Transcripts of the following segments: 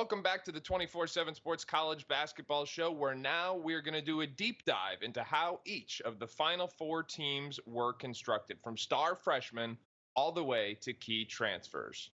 Welcome back to the 24/7 Sports College Basketball Show, where now we're going to do a deep dive into how each of the Final Four teams were constructed, from star freshmen all the way to key transfers.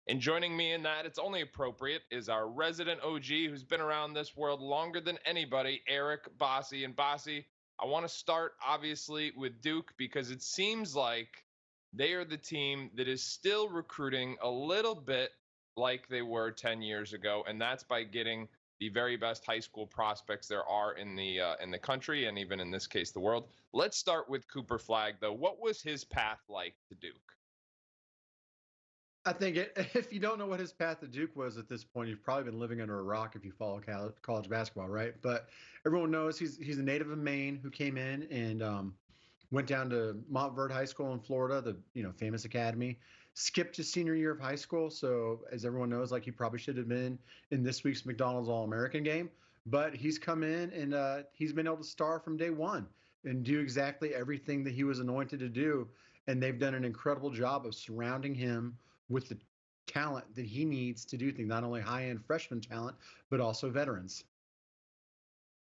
And joining me in that, it's only appropriate, is our resident OG who's been around this world longer than anybody, Eric Bossy. And Bossy, I want to start obviously with Duke because it seems like they are the team that is still recruiting a little bit like they were 10 years ago, and that's by getting the very best high school prospects there are in the country, and even in this case, the world. Let's start with Cooper Flagg, though. What was his path like to Duke? I think if you don't know what his path to Duke was at this point, you've probably been living under a rock if you follow college basketball, right? But everyone knows he's a native of Maine who came in and went down to Montverde High School in Florida, the famous academy. Skipped his senior year of high school, so as everyone knows, like he probably should have been in this week's McDonald's All-American game. But he's come in and he's been able to star from day one and do exactly everything that he was anointed to do. And they've done an incredible job of surrounding him with the talent that he needs to do things, not only high-end freshman talent, but also veterans.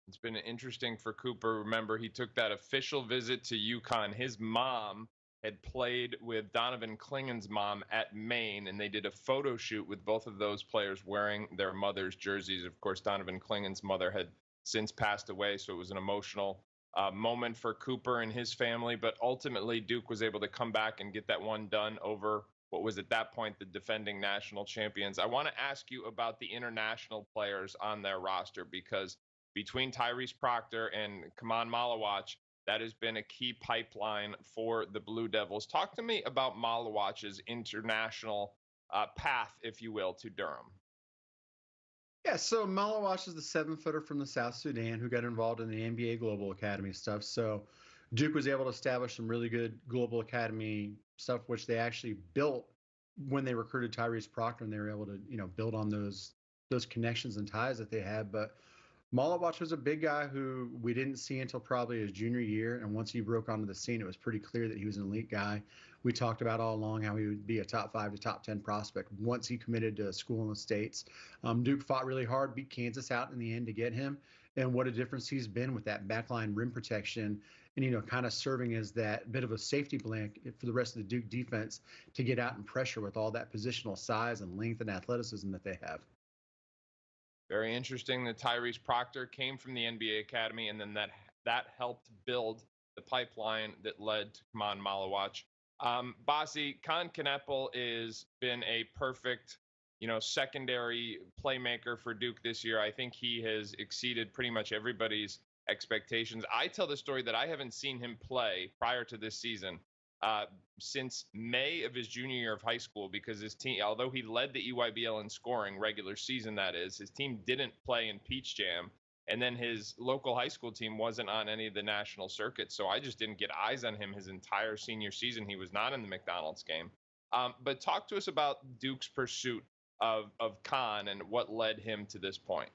It's been interesting for Cooper. Remember, he took that official visit to UConn. His mom had played with Donovan Clingan's mom at Maine, and they did a photo shoot with both of those players wearing their mother's jerseys. Of course, Donovan Clingan's mother had since passed away, so it was an emotional moment for Cooper and his family. But ultimately, Duke was able to come back and get that one done over what was at that point the defending national champions. I want to ask you about the international players on their roster, because between Tyrese Proctor and Kaman Malawach, that has been a key pipeline for the Blue Devils. Talk to me about Malawach's international path, if you will, to Durham. Yeah, so Malawach is the 7-footer from the South Sudan who got involved in the NBA Global Academy stuff. So Duke was able to establish some really good Global Academy stuff, which they actually built when they recruited Tyrese Proctor, and they were able to, build on those connections and ties that they had. But Malawach was a big guy who we didn't see until probably his junior year. And once he broke onto the scene, it was pretty clear that he was an elite guy. We talked about all along how he would be a top 5 to top 10 prospect once he committed to a school in the States. Duke fought really hard, beat Kansas out in the end to get him. And what a difference he's been with that backline rim protection and, kind of serving as that bit of a safety blanket for the rest of the Duke defense to get out and pressure with all that positional size and length and athleticism that they have. Very interesting that Tyrese Proctor came from the NBA Academy, and then that helped build the pipeline that led to Kaman Malawach. Bossy, Con Kneppel has been a perfect, secondary playmaker for Duke this year. I think he has exceeded pretty much everybody's expectations. I tell the story that I haven't seen him play prior to this season since May of his junior year of high school, because his team, although he led the EYBL in scoring regular season, that is, his team didn't play in Peach Jam, and then his local high school team wasn't on any of the national circuits, so I just didn't get eyes on him his entire senior season. He was not in the McDonald's game. But talk to us about Duke's pursuit of Con and what led him to this point.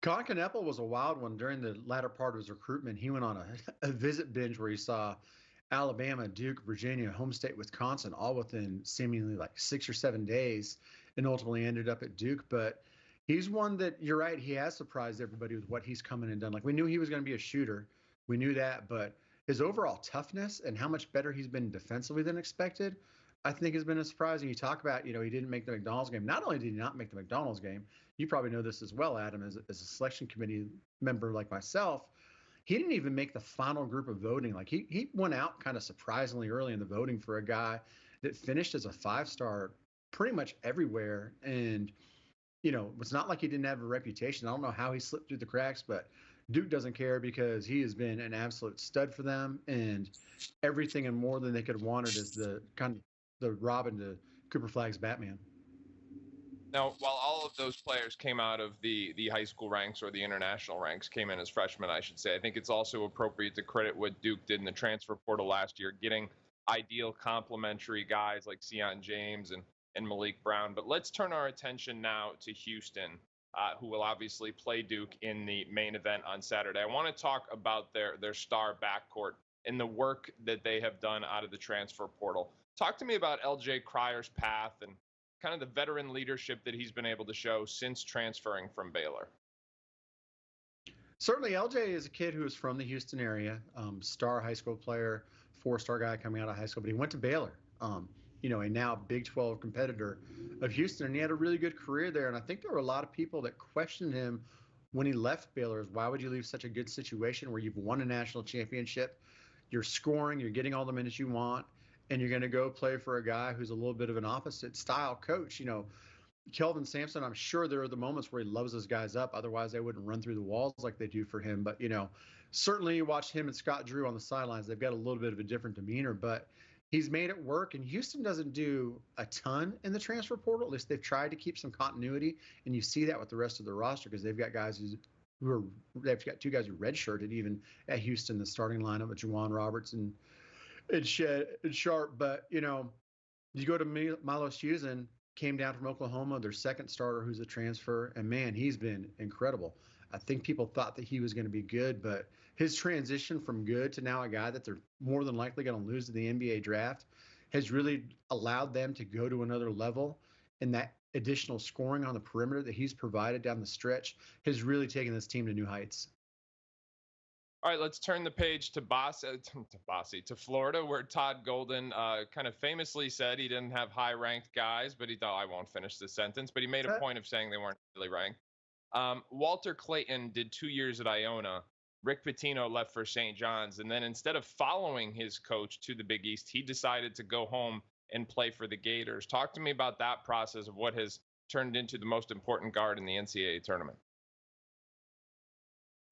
Con Kneppel was a wild one. During the latter part of his recruitment, he went on a visit binge where he saw Alabama, Duke, Virginia, home state, Wisconsin, all within seemingly like 6 or 7 days, and ultimately ended up at Duke. But he's one that, you're right, he has surprised everybody with what he's come in and done. Like, we knew he was going to be a shooter. We knew that. But his overall toughness and how much better he's been defensively than expected, I think has been a surprise. And you talk about, he didn't make the McDonald's game. Not only did he not make the McDonald's game, you probably know this as well, Adam, as a selection committee member like myself, he didn't even make the final group of voting. Like, he went out kind of surprisingly early in the voting for a guy that finished as a 5-star pretty much everywhere. And, it's not like he didn't have a reputation. I don't know how he slipped through the cracks, but Duke doesn't care because he has been an absolute stud for them, and everything and more than they could have wanted is the kind of the Robin to Cooper Flagg's Batman. Now, while all of those players came out of the high school ranks, or the international ranks, came in as freshmen, I should say, I think it's also appropriate to credit what Duke did in the transfer portal last year, getting ideal complementary guys like Sion James and Malik Brown. But let's turn our attention now to Houston, who will obviously play Duke in the main event on Saturday. I want to talk about their star backcourt and the work that they have done out of the transfer portal. Talk to me about LJ Cryer's path and kind of the veteran leadership that he's been able to show since transferring from Baylor. Certainly, LJ is a kid who is from the Houston area, star high school player, four-star guy coming out of high school, but he went to Baylor, a now Big 12 competitor of Houston, and he had a really good career there. And I think there were a lot of people that questioned him when he left Baylor. Is why would you leave such a good situation where you've won a national championship, you're scoring, you're getting all the minutes you want, and you're going to go play for a guy who's a little bit of an opposite style coach? Kelvin Sampson, I'm sure there are the moments where he loves those guys up. Otherwise, they wouldn't run through the walls like they do for him. But, certainly you watch him and Scott Drew on the sidelines. They've got a little bit of a different demeanor, but he's made it work. And Houston doesn't do a ton in the transfer portal. At least they've tried to keep some continuity. And you see that with the rest of the roster because they've got guys they've got two guys who redshirted even at Houston, the starting lineup with Juwan Roberts and Sharp. But, you go to Milos Houston, came down from Oklahoma, their second starter who's a transfer, and man, he's been incredible. I think people thought that he was going to be good, but his transition from good to now a guy that they're more than likely going to lose to the NBA draft has really allowed them to go to another level. And that additional scoring on the perimeter that he's provided down the stretch has really taken this team to new heights. All right, let's turn the page to Florida, where Todd Golden kind of famously said he didn't have high-ranked guys, but he thought, I won't finish this sentence, but he made a point of saying they weren't really ranked. Walter Clayton did 2 years at Iona. Rick Pitino left for St. John's, and then instead of following his coach to the Big East, he decided to go home and play for the Gators. Talk to me about that process of what has turned into the most important guard in the NCAA tournament.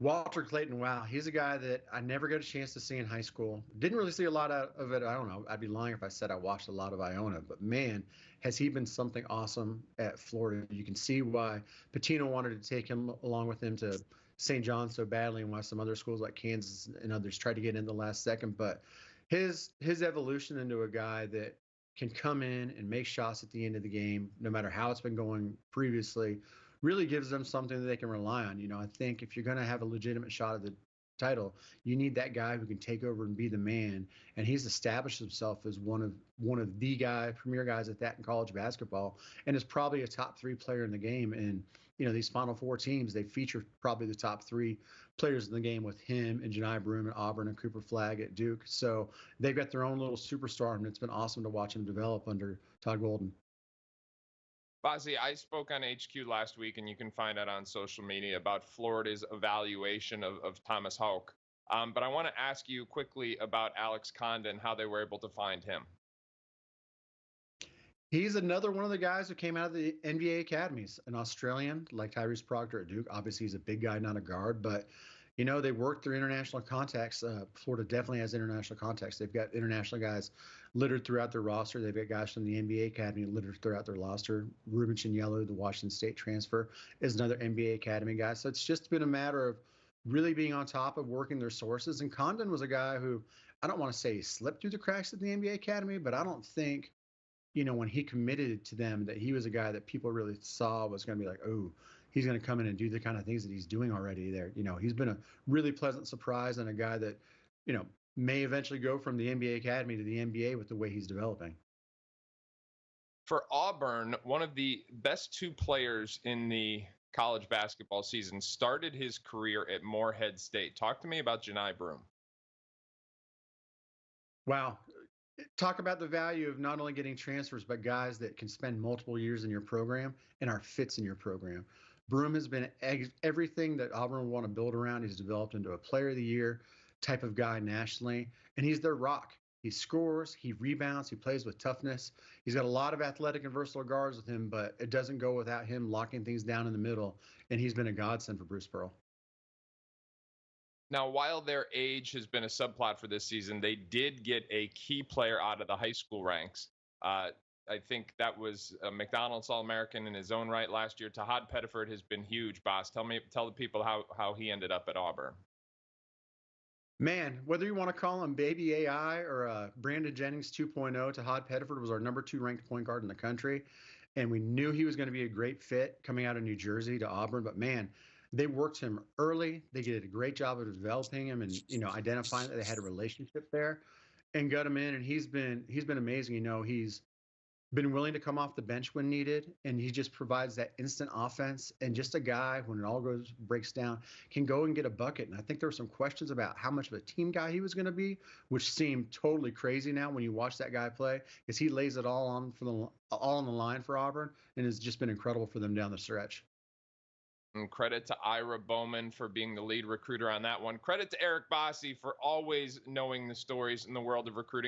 Walter Clayton, wow, he's a guy that I never got a chance to see in high school. Didn't really see a lot of it. I don't know. I'd be lying if I said I watched a lot of Iona, but man, has he been something awesome at Florida. You can see why Pitino wanted to take him along with him to St. John's so badly and why some other schools like Kansas and others tried to get in the last second. But his evolution into a guy that can come in and make shots at the end of the game, no matter how it's been going previously, really gives them something that they can rely on. I think if you're going to have a legitimate shot at the title, you need that guy who can take over and be the man. And he's established himself as one of the premier guys at that in college basketball, and is probably a top 3 player in the game. And these Final Four teams, they feature probably the top 3 players in the game with him and Janai Broome at Auburn and Cooper Flagg at Duke. So they've got their own little superstar, and it's been awesome to watch him develop under Todd Golden. Bozzy, I spoke on HQ last week, and you can find out on social media about Florida's evaluation of Thomas Hauck. But I want to ask you quickly about Alex Condon, how they were able to find him. He's another one of the guys who came out of the NBA academies, an Australian like Tyrese Proctor at Duke. Obviously, he's a big guy, not a guard, but they work through international contacts. Florida definitely has international contacts. They've got international guys littered throughout their roster. They've got guys from the NBA Academy littered throughout their roster. Ruben Chignello, the Washington State transfer, is another NBA Academy guy. So it's just been a matter of really being on top of working their sources. And Condon was a guy who, I don't want to say he slipped through the cracks at the NBA Academy, but I don't think, when he committed to them, that he was a guy that people really saw was going to be like, oh, he's going to come in and do the kind of things that he's doing already there. He's been a really pleasant surprise and a guy that, may eventually go from the NBA Academy to the NBA with the way he's developing. For Auburn, one of the best 2 players in the college basketball season started his career at Morehead State. Talk to me about Janai Broome. Wow. Talk about the value of not only getting transfers, but guys that can spend multiple years in your program and are fits in your program. Broome has been everything that Auburn would want to build around. He's developed into a player of the year type of guy nationally, and he's their rock. He scores, he rebounds, he plays with toughness. He's got a lot of athletic and versatile guards with him, but it doesn't go without him locking things down in the middle, and he's been a godsend for Bruce Pearl. Now, while their age has been a subplot for this season, they did get a key player out of the high school ranks. I think that was a McDonald's All-American in his own right last year. Tahad Pettiford has been huge, Boss. Tell the people how he ended up at Auburn. Man, whether you want to call him Baby AI or Brandon Jennings 2.0, Tahad Pettiford was our number 2 ranked point guard in the country. And we knew he was going to be a great fit coming out of New Jersey to Auburn. But man, they worked him early. They did a great job of developing him and, identifying that they had a relationship there and got him in. And he's been amazing. He's been willing to come off the bench when needed, and he just provides that instant offense. And just a guy, when it all breaks down, can go and get a bucket. And I think there were some questions about how much of a team guy he was going to be, which seemed totally crazy now when you watch that guy play, because he lays it all on the line for Auburn, and has just been incredible for them down the stretch. And credit to Ira Bowman for being the lead recruiter on that one. Credit to Eric Bossi for always knowing the stories in the world of recruiting.